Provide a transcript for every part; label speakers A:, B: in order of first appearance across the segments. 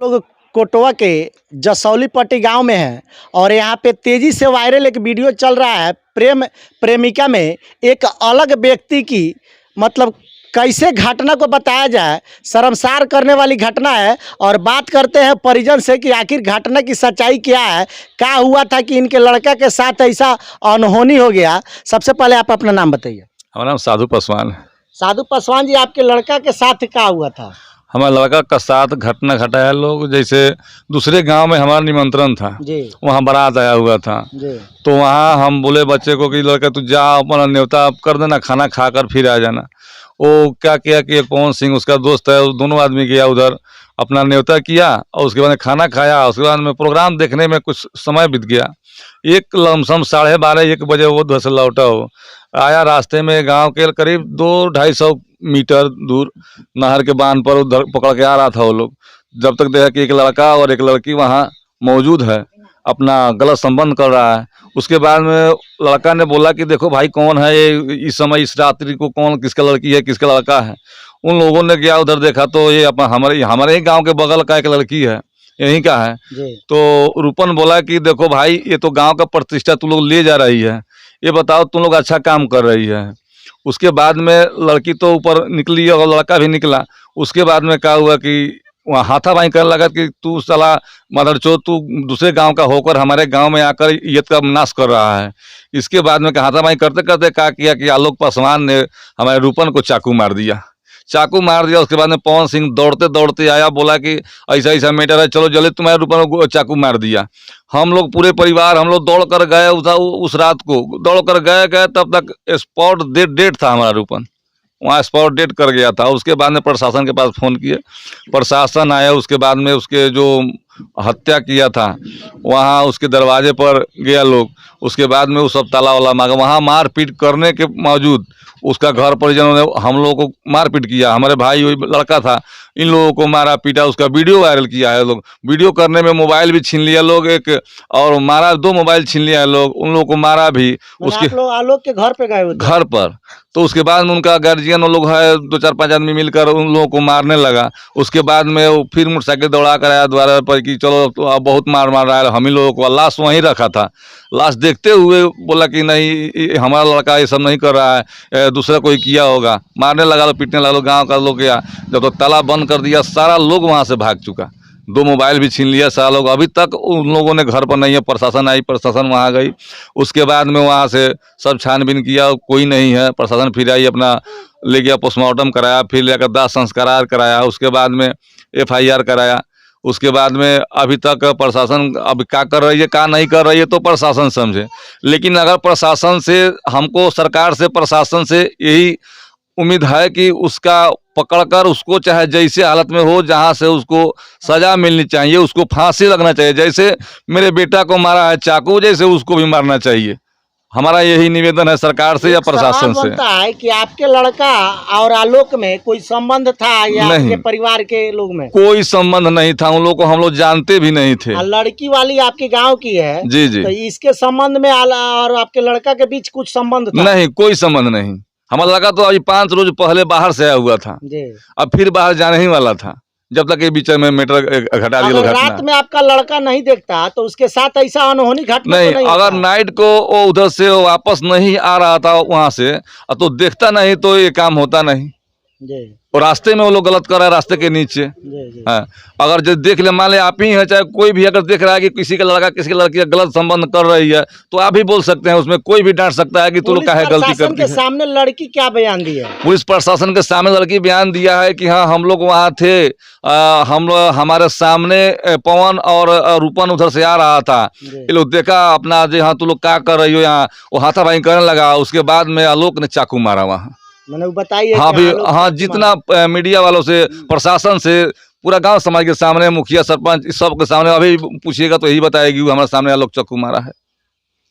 A: लोग कोटवा के जसौली पट्टी गांव में हैं और यहाँ पे तेजी से वायरल एक वीडियो चल रहा है। प्रेमिका में एक अलग व्यक्ति की मतलब कैसे घटना को बताया जाए, शर्मसार करने वाली घटना है। और बात करते हैं परिजन से कि आखिर घटना की सच्चाई क्या है, क्या हुआ था कि इनके लड़का के साथ ऐसा अनहोनी हो गया। सबसे पहले आप अपना नाम बताइए।
B: हमारा नाम साधु पासवान है।
A: साधु पासवान जी, आपके लड़का के साथ क्या हुआ था?
B: हमारे लड़का का साथ घटना घटाया लोग, जैसे दूसरे गांव में हमारा निमंत्रण था
A: जी
B: वहाँ बारात आया हुआ था।
A: जी
B: तो वहाँ हम बोले बच्चे को कि लड़का तू जा अपना न्योता कर देना, खाना खाकर फिर आ जाना। वो क्या किया कि एक पवन सिंह उसका दोस्त है, दोनों आदमी गया उधर, अपना न्योता किया और उसके बाद खाना खाया। उसके बाद में प्रोग्राम देखने में कुछ समय बीत गया। एक लमसम 12:30-1 बजे वो उधर से लौटा हो आया। रास्ते में गांव के करीब 200-250 मीटर दूर नहर के बांध पर उधर पकड़ के आ रहा था वो लोग। जब तक देखा कि एक लड़का और एक लड़की वहाँ मौजूद है, अपना गलत संबंध कर रहा है। उसके बाद में लड़का ने बोला कि देखो भाई कौन है ये, इस समय इस रात्रि को कौन किसका लड़की है किसका लड़का है। उन लोगों ने गया उधर देखा तो ये अपना हमारे ही गाँव के बगल का एक लड़की है, यहीं का है। तो रूपन बोला कि देखो भाई ये तो गांव का प्रतिष्ठा तुम लोग ले जा रही है, ये बताओ तुम लोग अच्छा काम कर रही है। उसके बाद में लड़की तो ऊपर निकली और लड़का भी निकला। उसके बाद में क्या हुआ कि वहाँ हाथापाई करने लगा कि तू साला मदरचोद, तू दूसरे गांव का होकर हमारे गांव में आकर इज्जत का नाश कर रहा है। इसके बाद में हाथापाई करते करते क्या किया कि आलोक पासवान ने हमारे रूपन को चाकू मार दिया। उसके बाद में पवन सिंह दौड़ते दौड़ते आया, बोला कि ऐसा ऐसा मैटर है, चलो जल्दी तुम्हारे रूपन को चाकू मार दिया। हम लोग पूरे परिवार हम लोग दौड़ कर गए उस रात को दौड़ कर गए तब तक स्पॉट डेट था हमारा रूपन, वहाँ स्पॉट डेट कर गया था। उसके बाद में प्रशासन के पास फ़ोन किए, प्रशासन आया। उसके बाद में उसके जो हत्या किया था वहाँ उसके दरवाजे पर गया लोग। उसके बाद में वो सब ताला वाला मांगा, वहाँ मारपीट करने के बावजूद उसका घर परिजनों ने हम लोगों को मारपीट किया। हमारे भाई वही लड़का था, इन लोगों को मारा पीटा। उसका वीडियो वायरल किया है लोग। वीडियो करने में मोबाइल भी छीन लिया लोग एक, और मारा 2 मोबाइल छीन लिया है लोग। उन लोगों को मारा भी उसके
A: आलोक के घर पे गए
B: घर पर। तो उसके बाद में उनका गार्जियन वो लोग है 2-4-5 आदमी मिलकर उन लोगों को मारने लगा। उसके बाद में वो फिर मोटरसाइकिल दौड़ा कर आया द्वारा पर कि चलो तो अब बहुत मार रहा है। हम ही लोगों को लाश वहीं रखा था। लाश देखते हुए बोला कि नहीं हमारा लड़का ये सब नहीं कर रहा है, दूसरा कोई किया होगा। मारने लगा तो पीटने लगा। गाँव का लोग गया, जब तो ताला बंद कर दिया सारा लोग वहाँ से भाग चुका। 2 मोबाइल भी छीन लिया सारा लोग। अभी तक उन लोगों ने घर पर नहीं है। प्रशासन आई, प्रशासन वहाँ गई। उसके बाद में वहाँ से सब छानबीन किया, कोई नहीं है। प्रशासन फिर आई, अपना ले गया, पोस्टमार्टम कराया, फिर लेकर दाह संस्कार कराया। उसके बाद में FIR कराया। उसके बाद में अभी तक प्रशासन अब क्या कर रही है क्या नहीं कर रही है तो प्रशासन समझे। लेकिन अगर प्रशासन से हमको, सरकार से, प्रशासन से यही उम्मीद है कि उसका पकड़कर उसको चाहे जैसे हालत में हो, जहां से उसको सजा मिलनी चाहिए, उसको फांसी लगना चाहिए। जैसे मेरे बेटा को मारा है चाकू, जैसे उसको भी मारना चाहिए। हमारा यही निवेदन है सरकार से या प्रशासन से।
A: बनता है कि आपके लड़का और आलोक में कोई संबंध था या
B: नहीं,
A: आपके परिवार के लोग में
B: कोई संबंध नहीं था। उन लोग को हम लोग जानते भी नहीं थे।
A: लड़की वाली आपके गांव की है
B: जी जी।
A: तो इसके संबंध में और आपके लड़का के बीच कुछ संबंध था?
B: नहीं, कोई संबंध नहीं। हमारा लड़का तो अभी 5 रोज पहले बाहर से आया हुआ था जी। अब फिर बाहर जाने ही वाला था, जब तक ये बीच में मैटर घटा दिया।
A: रात में आपका लड़का नहीं देखता तो उसके साथ ऐसा अनहोनी घटना
B: नहीं,
A: तो नहीं
B: अगर नाइट को वो उधर से वापस नहीं आ रहा था वहां से तो देखता नहीं तो ये काम होता नहीं जी। और रास्ते में वो लोग गलत कर रहा है, रास्ते के नीचे जी। हाँ, अगर जो देख ले, मान ले आप ही है, चाहे कोई भी अगर देख रहा है कि किसी का लड़का किसी की लड़की का गलत संबंध कर रही है तो आप भी बोल सकते हैं। उसमें कोई भी डांट सकता है कि तू लोग काहे गलती करती है।
A: सामने लड़की क्या बयान दी है? पुलिस
B: प्रशासन के सामने लड़की बयान दिया है कि हाँ हम लोग वहाँ थे, हम लोग हमारे सामने पवन और रूपन उधर से आ रहा था। ये लोग देखा अपना जो, हाँ तू लोग क्या कर रही हो यहाँ, वो हाथापाई करने लगा। उसके बाद में आलोक ने चाकू मारा वहाँ।
A: मैंने बताइए
B: हाँ भी, हाँ जितना मीडिया वालों से, प्रशासन से, पूरा गांव समाज के सामने, मुखिया सरपंच सब के सामने अभी पूछिएगा तो यही बताएगी हमारे सामने आलोक चाकू मारा है।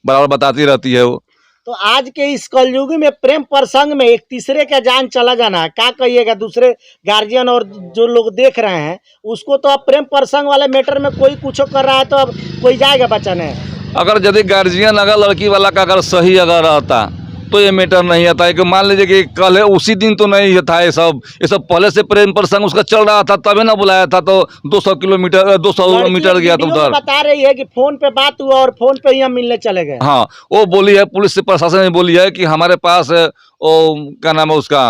B: बराबर बताती रहती है वो।
A: तो आज के इस कलयुग में प्रेम प्रसंग में एक तीसरे का जान चला जाना, क्या कहिएगा? दूसरे गार्जियन और जो लोग देख रहे हैं उसको तो अब प्रेम प्रसंग वाले मैटर में कोई कुछ कर रहा है तो अब कोई जाएगा बचाने?
B: अगर यदि गार्जियन अगर लड़की वाला का अगर सही अगर रहता तो ये मैटर नहीं आता है कि मान लीजिए कि कल है उसी दिन तो नहीं था ये सब पहले से प्रेम प्रसंग उसका चल रहा था, तभी ना बुलाया था। तो 200 किलोमीटर 200 मीटर गया था उधर।
A: बता रही है कि फोन पे बात हुआ और फोन पे ही हम मिलने चले गए।
B: हाँ, वो बोली है, पुलिस से प्रशासन ने बोली है कि हमारे पास वो क्या नाम है उसका,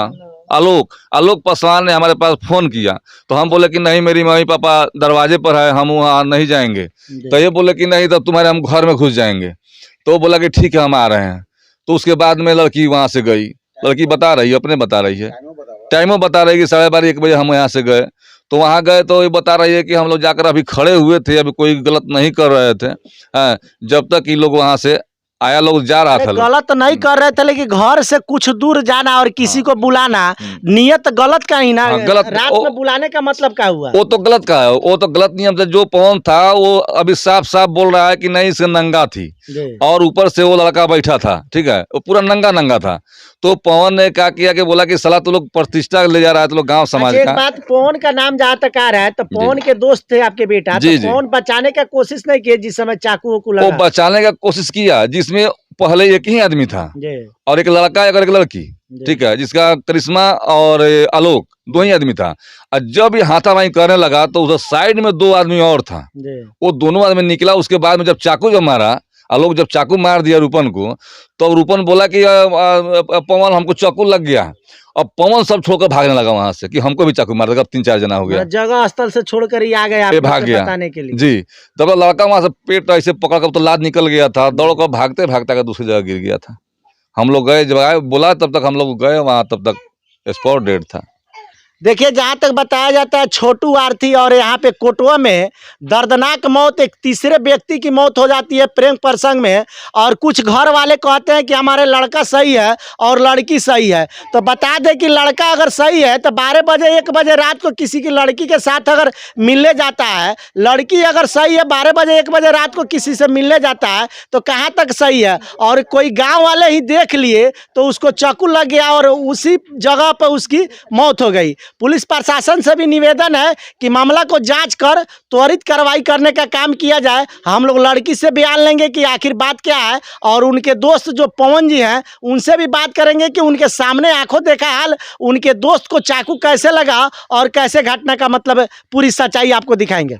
B: आलोक पासवान ने हमारे पास फोन किया। तो हम बोले कि नहीं, मेरी मम्मी पापा दरवाजे पर है, हम वहाँ नहीं जाएंगे। तो ये बोले कि नहीं, तब तुम्हारे हम घर में घुस जाएंगे। तो बोला कि ठीक है, हम आ रहे हैं। तो उसके बाद में लड़की वहाँ से गई। लड़की बता रही है, अपने बता रही है, टाइमों बता रही है कि 12:30 1 बजे हम यहाँ से गए। तो वहाँ गए तो ये बता रही है कि हम लोग जाकर अभी खड़े हुए थे, अभी कोई गलत नहीं कर रहे थे। हाँ, जब तक ये लोग वहाँ से आया, लोग जा रहा था।
A: गलत नहीं कर रहे थे, लेकिन घर से कुछ दूर जाना और किसी को बुलाना नियत गलत का ही ना।
B: गलत
A: रात में बुलाने का मतलब क्या हुआ?
B: वो तो गलत का है, वो तो गलत नियम से। जो पवन था वो अभी साफ साफ बोल रहा है कि नहीं, इससे नंगा थी और ऊपर से वो लड़का बैठा था, ठीक है, वो पूरा नंगा था। तो पवन ने क्या किया कि बोला कि साला तो लोग प्रतिष्ठा ले जा रहा है, तो लोग गांव समाज
A: एक
B: का।
A: बात, पवन का नाम जहाँ तक आ रहा है, तो पवन के दोस्त थे आपके बेटा, तो पवन बचाने का कोशिश नहीं किए जिस समय चाकू लगा?
B: वो बचाने का कोशिश किया, जिसमें पहले एक ही आदमी था और एक लड़का और एक लड़की, ठीक है, जिसका करिश्मा और आलोक, 2 ही आदमी था। और जब ये हाथापाई करने लगा तो उधर साइड में 2 आदमी और था। वो दोनों आदमी निकला। उसके बाद में जब चाकू मारा, आलोक जब चाकू मार दिया रूपन को, तो रूपन बोला कि पवन हमको चाकू लग गया। अब पवन सब छोड़कर भागने लगा वहां से कि हमको भी चाकू मार देगा। 3-4 जना हो गया, जगह
A: स्थल से छोड़कर ही आ गया,
B: भाग गया बताने के लिए। जी, तब लड़का वहां से पेट ऐसे पकड़ कर तो लाद निकल गया था, दौड़ कर भागते भागते दूसरी जगह गिर गया था। हम लोग गए, जब आए बोला तब तक हम लोग गए वहां, तब तक स्पॉट डेड था।
A: देखिए, जहाँ तक बताया जाता है छोटू आरती और यहाँ पे कोटवा में दर्दनाक मौत, एक तीसरे व्यक्ति की मौत हो जाती है प्रेम प्रसंग में। और कुछ घर वाले कहते हैं कि हमारे लड़का सही है और लड़की सही है। तो बता दें कि लड़का अगर सही है तो 12 बजे 1 बजे रात को किसी की लड़की के साथ अगर मिलने जाता है, लड़की अगर सही है 12 बजे 1 बजे रात को किसी से मिलने जाता है, तो कहाँ तक सही है? और कोई गाँव वाले ही देख लिए तो उसको चाकू लग गया और उसी जगह पर उसकी मौत हो गई। पुलिस प्रशासन से भी निवेदन है कि मामला को जांच कर त्वरित कार्रवाई करने का काम किया जाए। हम लोग लड़की से बयान लेंगे कि आखिर बात क्या है, और उनके दोस्त जो पवन जी हैं उनसे भी बात करेंगे कि उनके सामने आंखों देखा हाल उनके दोस्त को चाकू कैसे लगा और कैसे घटना का मतलब पूरी सच्चाई आपको दिखाएंगे।